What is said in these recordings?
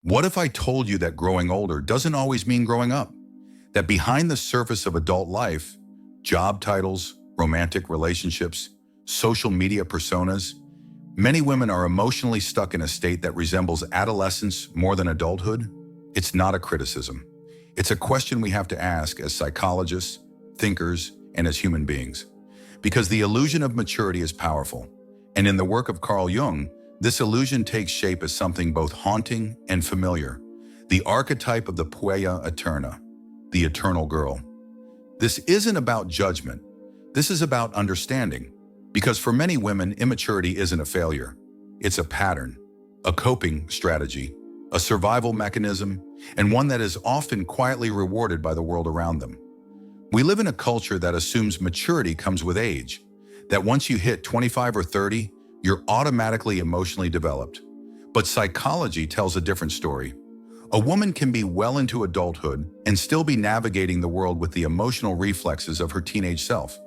What if I told you that growing older doesn't always mean growing up? That behind the surface of adult life, job titles, romantic relationships, social media personas, many women are emotionally stuck in a state that resembles adolescence more than adulthood? It's not a criticism. It's a question we have to ask as psychologists, thinkers, and as human beings. Because the illusion of maturity is powerful. And in the work of Carl Jung, this illusion takes shape as something both haunting and familiar, the archetype of the Puella Aeterna, the eternal girl. This isn't about judgment. This is about understanding. Because for many women, immaturity isn't a failure. It's a pattern, a coping strategy, a survival mechanism, and one that is often quietly rewarded by the world around them. We live in a culture that assumes maturity comes with age, that once you hit 25 or 30, you're automatically emotionally developed. But psychology tells a different story. A woman can be well into adulthood and still be navigating the world with the emotional reflexes of her teenage self.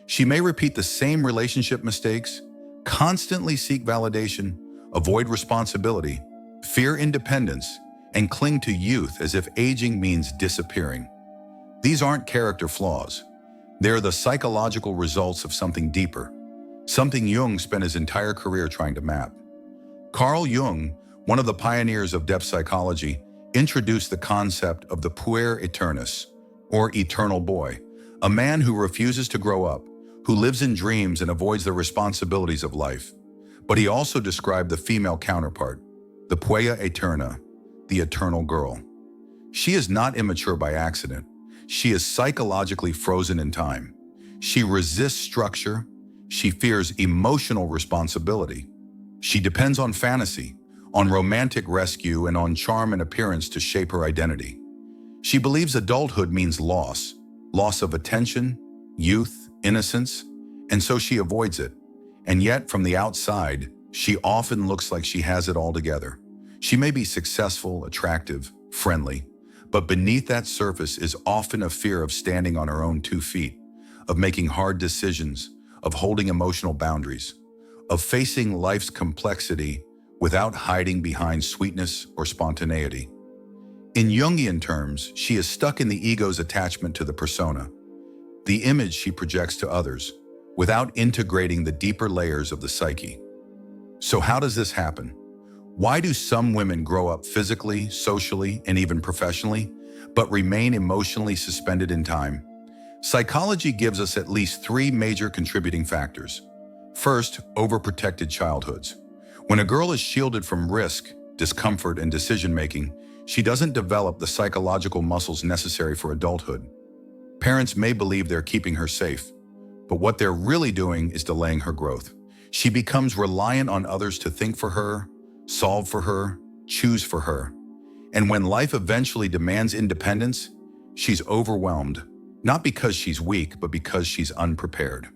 She may repeat the same relationship mistakes, constantly seek validation, avoid responsibility, fear independence, and cling to youth as if aging means disappearing. These aren't character flaws. They're the psychological results of something deeper, something Jung spent his entire career trying to map. Carl Jung, one of the pioneers of depth psychology, introduced the concept of the puer aeternus, or eternal boy, a man who refuses to grow up, who lives in dreams and avoids the responsibilities of life. But he also described the female counterpart, the puella aeterna, the eternal girl. She is not immature by accident. She is psychologically frozen in time. She resists structure. She fears emotional responsibility. She depends on fantasy, on romantic rescue, and on charm and appearance to shape her identity. She believes adulthood means loss of attention, youth, innocence, and so she avoids it. And yet, from the outside, she often looks like she has it all together. She may be successful, attractive, friendly, but beneath that surface is often a fear of standing on her own 2 feet, of making hard decisions, of holding emotional boundaries, of facing life's complexity without hiding behind sweetness or spontaneity. In Jungian terms, she is stuck in the ego's attachment to the persona, the image she projects to others, without integrating the deeper layers of the psyche. So how does this happen? Why do some women grow up physically, socially, and even professionally, but remain emotionally suspended in time? Psychology gives us at least 3 major contributing factors. First, overprotected childhoods. When a girl is shielded from risk, discomfort, and decision-making, she doesn't develop the psychological muscles necessary for adulthood. Parents may believe they're keeping her safe, but what they're really doing is delaying her growth. She becomes reliant on others to think for her, solve for her, choose for her. And when life eventually demands independence, she's overwhelmed, not because she's weak, but because she's unprepared.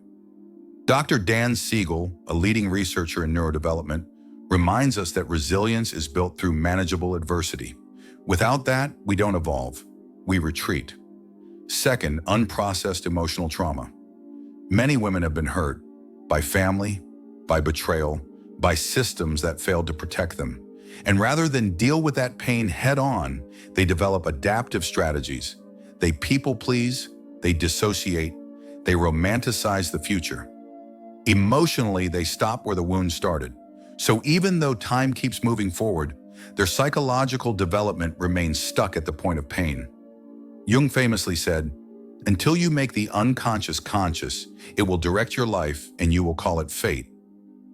Dr. Dan Siegel, a leading researcher in neurodevelopment, reminds us that resilience is built through manageable adversity. Without that, we don't evolve, we retreat. Second, unprocessed emotional trauma. Many women have been hurt by family, by betrayal, by systems that failed to protect them. And rather than deal with that pain head on, they develop adaptive strategies. They people please, they dissociate, they romanticize the future. Emotionally, they stop where the wound started. So even though time keeps moving forward, their psychological development remains stuck at the point of pain. Jung famously said, "Until you make the unconscious conscious, it will direct your life and you will call it fate."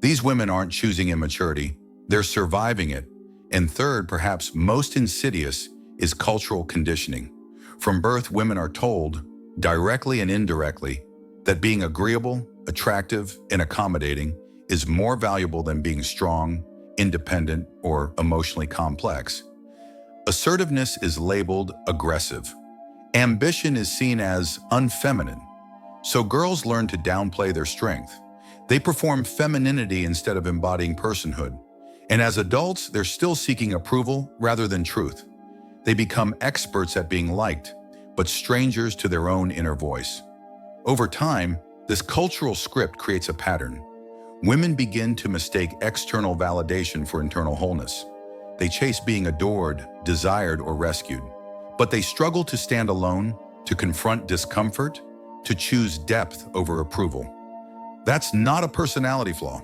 These women aren't choosing immaturity, they're surviving it. And third, perhaps most insidious, is cultural conditioning. From birth, women are told, directly and indirectly, that being agreeable, attractive, and accommodating is more valuable than being strong, independent, or emotionally complex. Assertiveness is labeled aggressive. Ambition is seen as unfeminine. So girls learn to downplay their strength. They perform femininity instead of embodying personhood. And as adults, they're still seeking approval rather than truth. They become experts at being liked, but strangers to their own inner voice. Over time, this cultural script creates a pattern. Women begin to mistake external validation for internal wholeness. They chase being adored, desired, or rescued. But they struggle to stand alone, to confront discomfort, to choose depth over approval. That's not a personality flaw.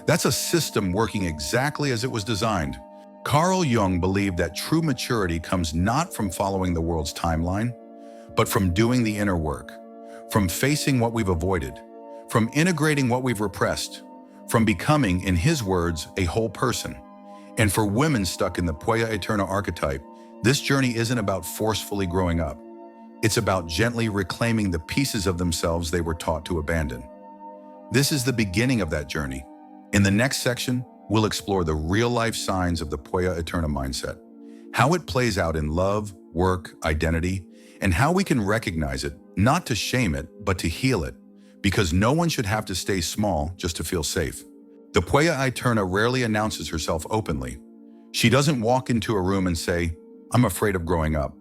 That's a system working exactly as it was designed. Carl Jung believed that true maturity comes not from following the world's timeline, but from doing the inner work, from facing what we've avoided, from integrating what we've repressed, from becoming, in his words, a whole person. And for women stuck in the Puella Aeterna archetype, this journey isn't about forcefully growing up. It's about gently reclaiming the pieces of themselves they were taught to abandon. This is the beginning of that journey. In the next section, we'll explore the real-life signs of the Puella Aeterna mindset, how it plays out in love, work, identity, and how we can recognize it, not to shame it, but to heal it, because no one should have to stay small just to feel safe. The Puella Aeterna rarely announces herself openly. She doesn't walk into a room and say, "I'm afraid of growing up."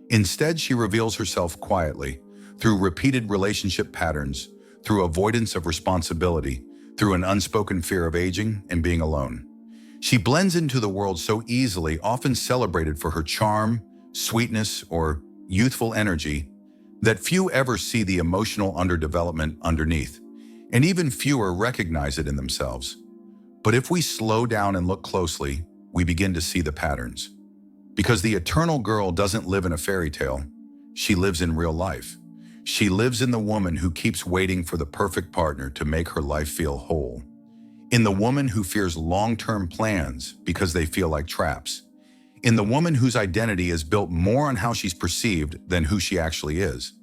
Instead, she reveals herself quietly, through repeated relationship patterns, through avoidance of responsibility, through an unspoken fear of aging and being alone. She blends into the world so easily, often celebrated for her charm, sweetness, or youthful energy, that few ever see the emotional underdevelopment underneath, and even fewer recognize it in themselves. But if we slow down and look closely, we begin to see the patterns. Because the eternal girl doesn't live in a fairy tale, she lives in real life. She lives in the woman who keeps waiting for the perfect partner to make her life feel whole. In the woman who fears long-term plans because they feel like traps. In the woman whose identity is built more on how she's perceived than who she actually is.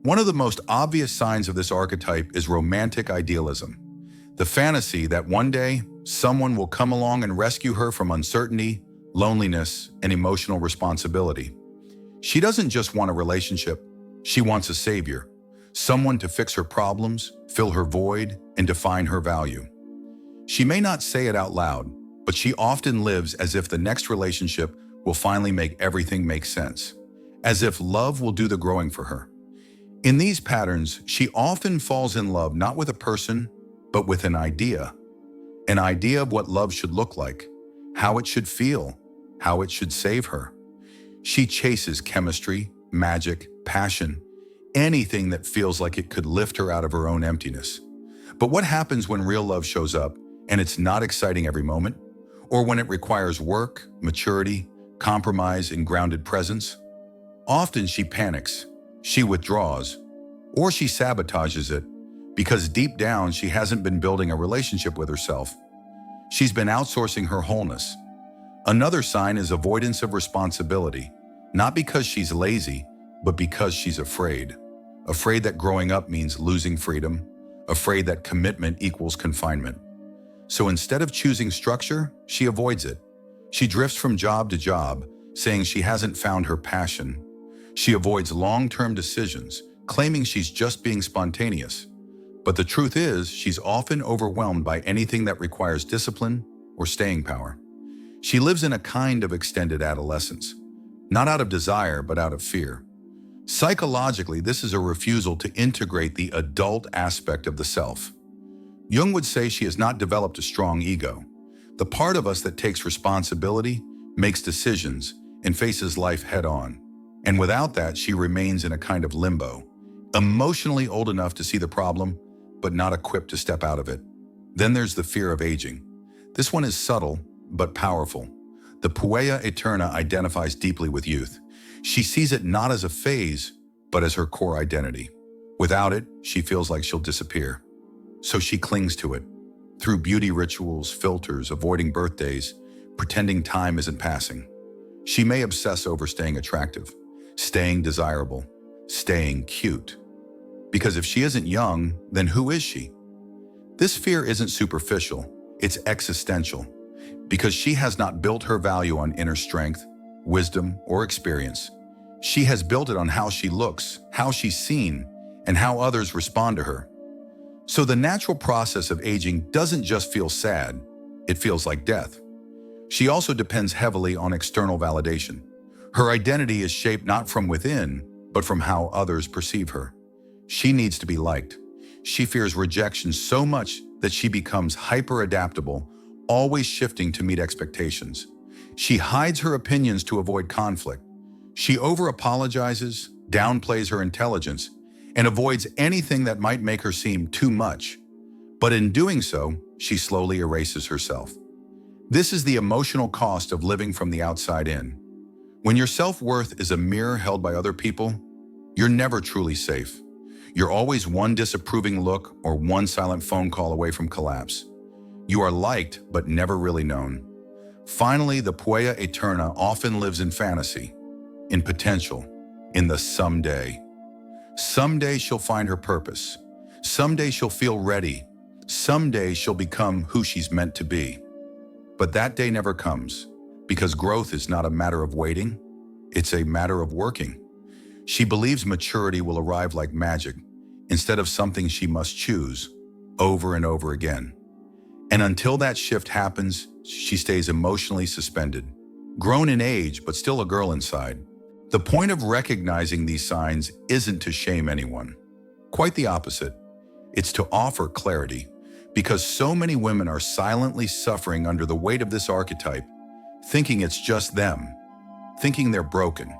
One of the most obvious signs of this archetype is romantic idealism. The fantasy that one day, someone will come along and rescue her from uncertainty, loneliness, and emotional responsibility. She doesn't just want a relationship. She wants a savior, someone to fix her problems, fill her void, and define her value. She may not say it out loud, but she often lives as if the next relationship will finally make everything make sense, as if love will do the growing for her. In these patterns, she often falls in love not with a person, but with an idea of what love should look like, how it should feel, how it should save her. She chases chemistry, magic, passion, anything that feels like it could lift her out of her own emptiness. But what happens when real love shows up and it's not exciting every moment? Or when it requires work, maturity, compromise, and grounded presence? Often she panics, she withdraws, or she sabotages it because deep down she hasn't been building a relationship with herself. She's been outsourcing her wholeness. Another sign is avoidance of responsibility, not because she's lazy, but because she's afraid. Afraid that growing up means losing freedom, afraid that commitment equals confinement. So instead of choosing structure, she avoids it. She drifts from job to job, saying she hasn't found her passion. She avoids long-term decisions, claiming she's just being spontaneous. But the truth is, she's often overwhelmed by anything that requires discipline or staying power. She lives in a kind of extended adolescence, not out of desire, but out of fear. Psychologically, this is a refusal to integrate the adult aspect of the self. Jung would say she has not developed a strong ego, the part of us that takes responsibility, makes decisions, and faces life head-on. And without that, she remains in a kind of limbo, emotionally old enough to see the problem, but not equipped to step out of it. Then there's the fear of aging. This one is subtle, but powerful. The Puella Aeterna identifies deeply with youth. She sees it not as a phase, but as her core identity. Without it, she feels like she'll disappear. So she clings to it. Through beauty rituals, filters, avoiding birthdays, pretending time isn't passing. She may obsess over staying attractive, staying desirable, staying cute. Because if she isn't young, then who is she? This fear isn't superficial, it's existential. Because she has not built her value on inner strength, wisdom, or experience. She has built it on how she looks, how she's seen, and how others respond to her. So the natural process of aging doesn't just feel sad, it feels like death. She also depends heavily on external validation. Her identity is shaped not from within, but from how others perceive her. She needs to be liked. She fears rejection so much that she becomes hyper-adaptable, always shifting to meet expectations. She hides her opinions to avoid conflict. She over-apologizes, downplays her intelligence, and avoids anything that might make her seem too much. But in doing so, she slowly erases herself. This is the emotional cost of living from the outside in. When your self-worth is a mirror held by other people, you're never truly safe. You're always one disapproving look or one silent phone call away from collapse. You are liked, but never really known. Finally, the Puella Aeterna often lives in fantasy, in potential, in the someday. Someday she'll find her purpose. Someday she'll feel ready. Someday she'll become who she's meant to be. But that day never comes, because growth is not a matter of waiting, it's a matter of working. She believes maturity will arrive like magic, instead of something she must choose, over and over again. And until that shift happens, she stays emotionally suspended, grown in age, but still a girl inside. The point of recognizing these signs isn't to shame anyone. Quite the opposite. It's to offer clarity, because so many women are silently suffering under the weight of this archetype, thinking it's just them, thinking they're broken,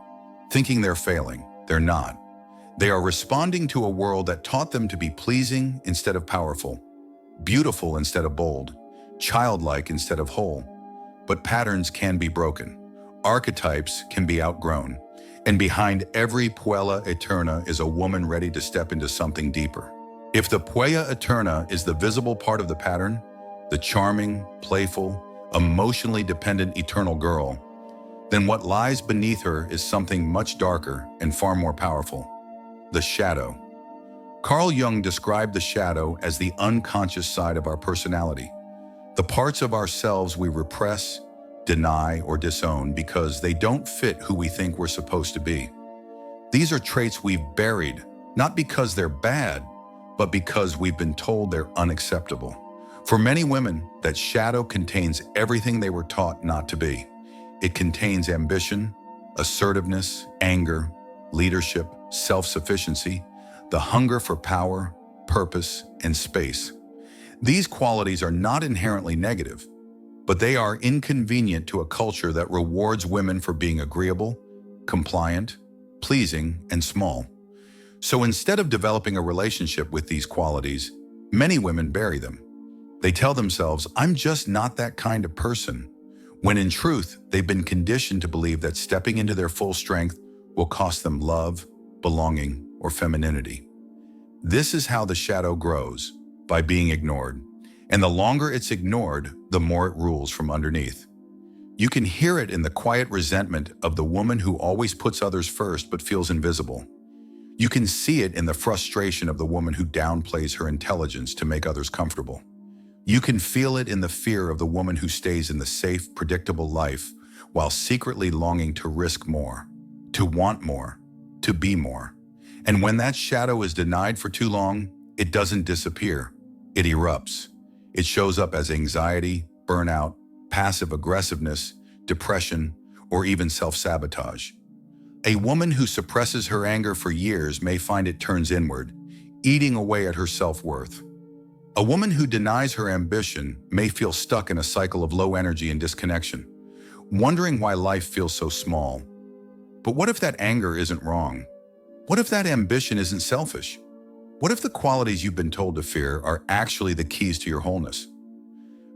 thinking they're failing. They're not. They are responding to a world that taught them to be pleasing instead of powerful, beautiful instead of bold, childlike instead of whole. But patterns can be broken. Archetypes can be outgrown. And behind every Puella Aeterna is a woman ready to step into something deeper. If the Puella Aeterna is the visible part of the pattern, the charming, playful, emotionally dependent eternal girl, then what lies beneath her is something much darker and far more powerful: the shadow. Carl Jung described the shadow as the unconscious side of our personality, the parts of ourselves we repress, deny, or disown because they don't fit who we think we're supposed to be. These are traits we've buried, not because they're bad, but because we've been told they're unacceptable. For many women, that shadow contains everything they were taught not to be. It contains ambition, assertiveness, anger, leadership, self-sufficiency, the hunger for power, purpose, and space. These qualities are not inherently negative, but they are inconvenient to a culture that rewards women for being agreeable, compliant, pleasing, and small. So instead of developing a relationship with these qualities, many women bury them. They tell themselves, "I'm just not that kind of person," when in truth, they've been conditioned to believe that stepping into their full strength will cost them love, belonging, or femininity. This is how the shadow grows, by being ignored. And the longer it's ignored, the more it rules from underneath. You can hear it in the quiet resentment of the woman who always puts others first but feels invisible. You can see it in the frustration of the woman who downplays her intelligence to make others comfortable. You can feel it in the fear of the woman who stays in the safe, predictable life while secretly longing to risk more, to want more, to be more. And when that shadow is denied for too long, it doesn't disappear. It erupts. It shows up as anxiety, burnout, passive aggressiveness, depression, or even self-sabotage. A woman who suppresses her anger for years may find it turns inward, eating away at her self-worth. A woman who denies her ambition may feel stuck in a cycle of low energy and disconnection, wondering why life feels so small. But what if that anger isn't wrong? What if that ambition isn't selfish? What if the qualities you've been told to fear are actually the keys to your wholeness?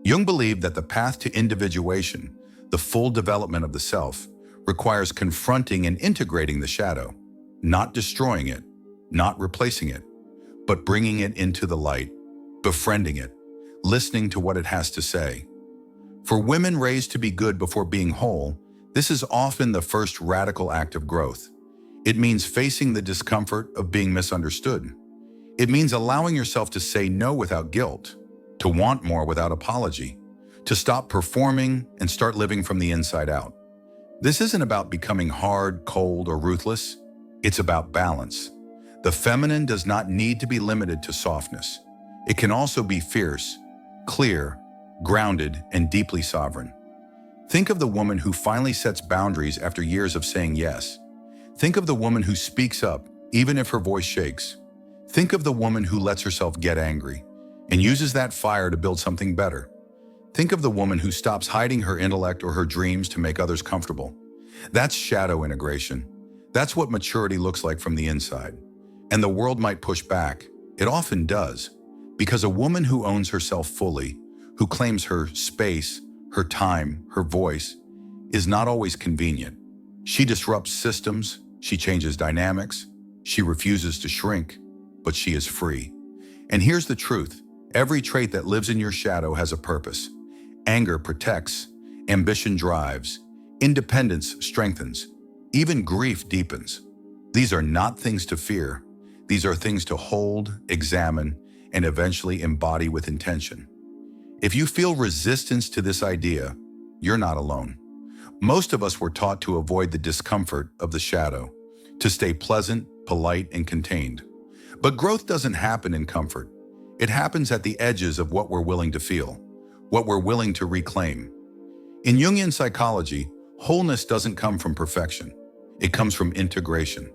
Jung believed that the path to individuation, the full development of the self, requires confronting and integrating the shadow, not destroying it, not replacing it, but bringing it into the light, befriending it, listening to what it has to say. For women raised to be good before being whole, this is often the first radical act of growth. It means facing the discomfort of being misunderstood. It means allowing yourself to say no without guilt, to want more without apology, to stop performing and start living from the inside out. This isn't about becoming hard, cold, or ruthless. It's about balance. The feminine does not need to be limited to softness. It can also be fierce, clear, grounded, and deeply sovereign. Think of the woman who finally sets boundaries after years of saying yes. Think of the woman who speaks up, even if her voice shakes. Think of the woman who lets herself get angry and uses that fire to build something better. Think of the woman who stops hiding her intellect or her dreams to make others comfortable. That's shadow integration. That's what maturity looks like from the inside. And the world might push back. It often does. Because a woman who owns herself fully, who claims her space, her time, her voice, is not always convenient. She disrupts systems, she changes dynamics, she refuses to shrink, but she is free. And here's the truth. Every trait that lives in your shadow has a purpose. Anger protects, ambition drives, independence strengthens, even grief deepens. These are not things to fear. These are things to hold, examine, and eventually embody with intention. If you feel resistance to this idea, you're not alone. Most of us were taught to avoid the discomfort of the shadow, to stay pleasant, polite, and contained. But growth doesn't happen in comfort. It happens at the edges of what we're willing to feel, what we're willing to reclaim. In Jungian psychology, wholeness doesn't come from perfection. It comes from integration,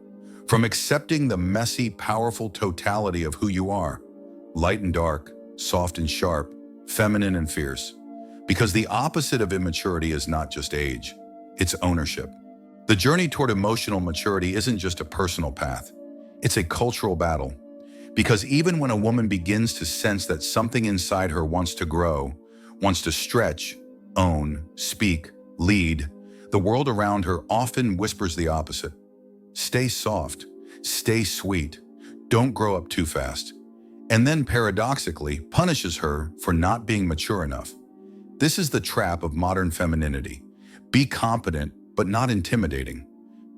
from accepting the messy, powerful totality of who you are, light and dark, soft and sharp, feminine and fierce. Because the opposite of immaturity is not just age, it's ownership. The journey toward emotional maturity isn't just a personal path, it's a cultural battle. Because even when a woman begins to sense that something inside her wants to grow, wants to stretch, own, speak, lead, the world around her often whispers the opposite. Stay soft, stay sweet, don't grow up too fast. And then paradoxically punishes her for not being mature enough. This is the trap of modern femininity. Be competent, but not intimidating.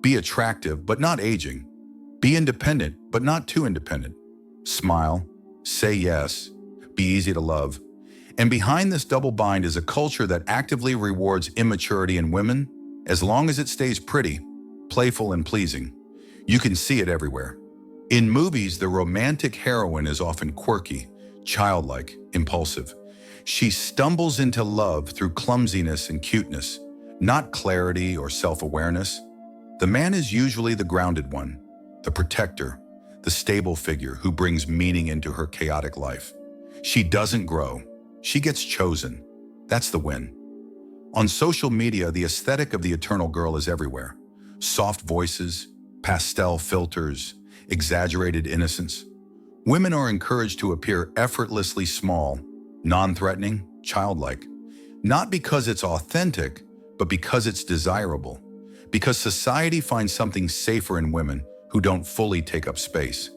Be attractive, but not aging. Be independent, but not too independent. Smile, say yes, be easy to love. And behind this double bind is a culture that actively rewards immaturity in women as long as it stays pretty, playful, and pleasing. You can see it everywhere. In movies, the romantic heroine is often quirky, childlike, impulsive. She stumbles into love through clumsiness and cuteness, not clarity or self-awareness. The man is usually the grounded one, the protector, the stable figure who brings meaning into her chaotic life. She doesn't grow. She gets chosen. That's the win. On social media, the aesthetic of the eternal girl is everywhere. Soft voices, pastel filters, exaggerated innocence. Women are encouraged to appear effortlessly small, non-threatening, childlike. Not because it's authentic, but because it's desirable. Because society finds something safer in women who don't fully take up space.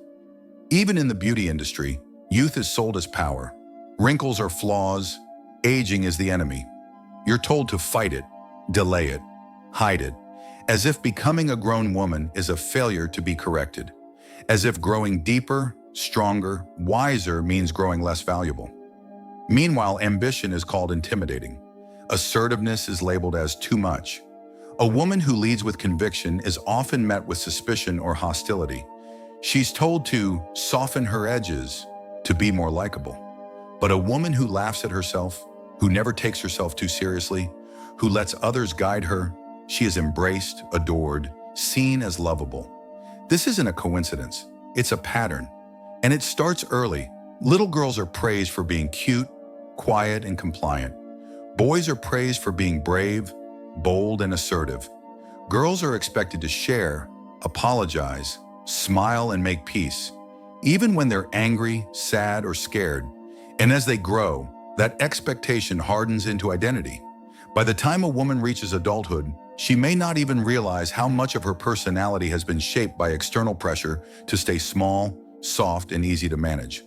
Even in the beauty industry, youth is sold as power. Wrinkles are flaws, aging is the enemy. You're told to fight it, delay it, hide it, as if becoming a grown woman is a failure to be corrected. As if growing deeper, stronger, wiser means growing less valuable. Meanwhile, ambition is called intimidating. Assertiveness is labeled as too much. A woman who leads with conviction is often met with suspicion or hostility. She's told to soften her edges to be more likable. But a woman who laughs at herself, who never takes herself too seriously, who lets others guide her, she is embraced, adored, seen as lovable. This isn't a coincidence, it's a pattern. And it starts early. Little girls are praised for being cute, quiet, and compliant. Boys are praised for being brave, bold, and assertive. Girls are expected to share, apologize, smile, and make peace, even when they're angry, sad, or scared. And as they grow, that expectation hardens into identity. By the time a woman reaches adulthood, she may not even realize how much of her personality has been shaped by external pressure to stay small, soft, and easy to manage.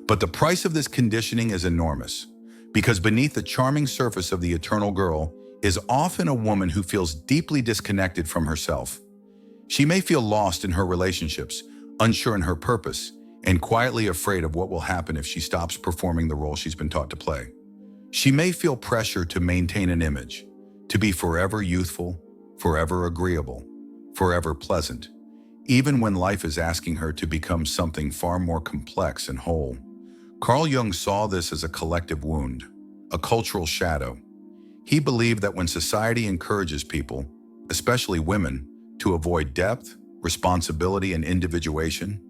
But the price of this conditioning is enormous, because beneath the charming surface of the eternal girl is often a woman who feels deeply disconnected from herself. She may feel lost in her relationships, unsure in her purpose, and quietly afraid of what will happen if she stops performing the role she's been taught to play. She may feel pressure to maintain an image, to be forever youthful, forever agreeable, forever pleasant, even when life is asking her to become something far more complex and whole. Carl Jung saw this as a collective wound, a cultural shadow. He believed that when society encourages people, especially women, to avoid depth, responsibility, and individuation,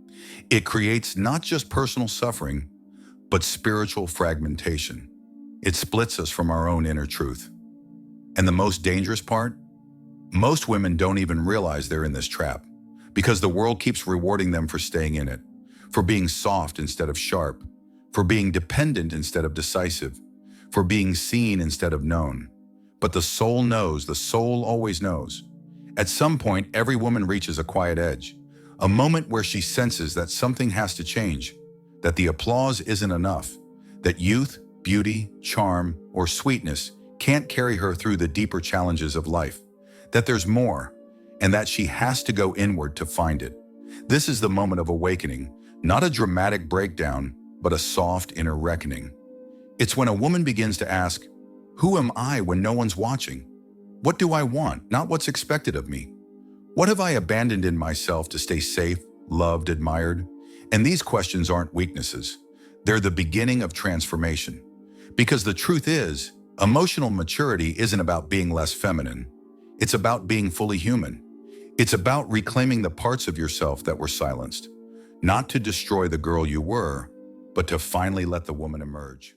it creates not just personal suffering, but spiritual fragmentation. It splits us from our own inner truth. And the most dangerous part? Most women don't even realize they're in this trap because the world keeps rewarding them for staying in it, for being soft instead of sharp, for being dependent instead of decisive, for being seen instead of known. But the soul knows, the soul always knows. At some point, every woman reaches a quiet edge, a moment where she senses that something has to change, that the applause isn't enough, that youth, beauty, charm, or sweetness can't carry her through the deeper challenges of life, that there's more, and that she has to go inward to find it. This is the moment of awakening, not a dramatic breakdown, but a soft inner reckoning. It's when a woman begins to ask, who am I when no one's watching? What do I want, not what's expected of me? What have I abandoned in myself to stay safe, loved, admired? And these questions aren't weaknesses. They're the beginning of transformation. Because the truth is, emotional maturity isn't about being less feminine. It's about being fully human. It's about reclaiming the parts of yourself that were silenced, not to destroy the girl you were, but to finally let the woman emerge.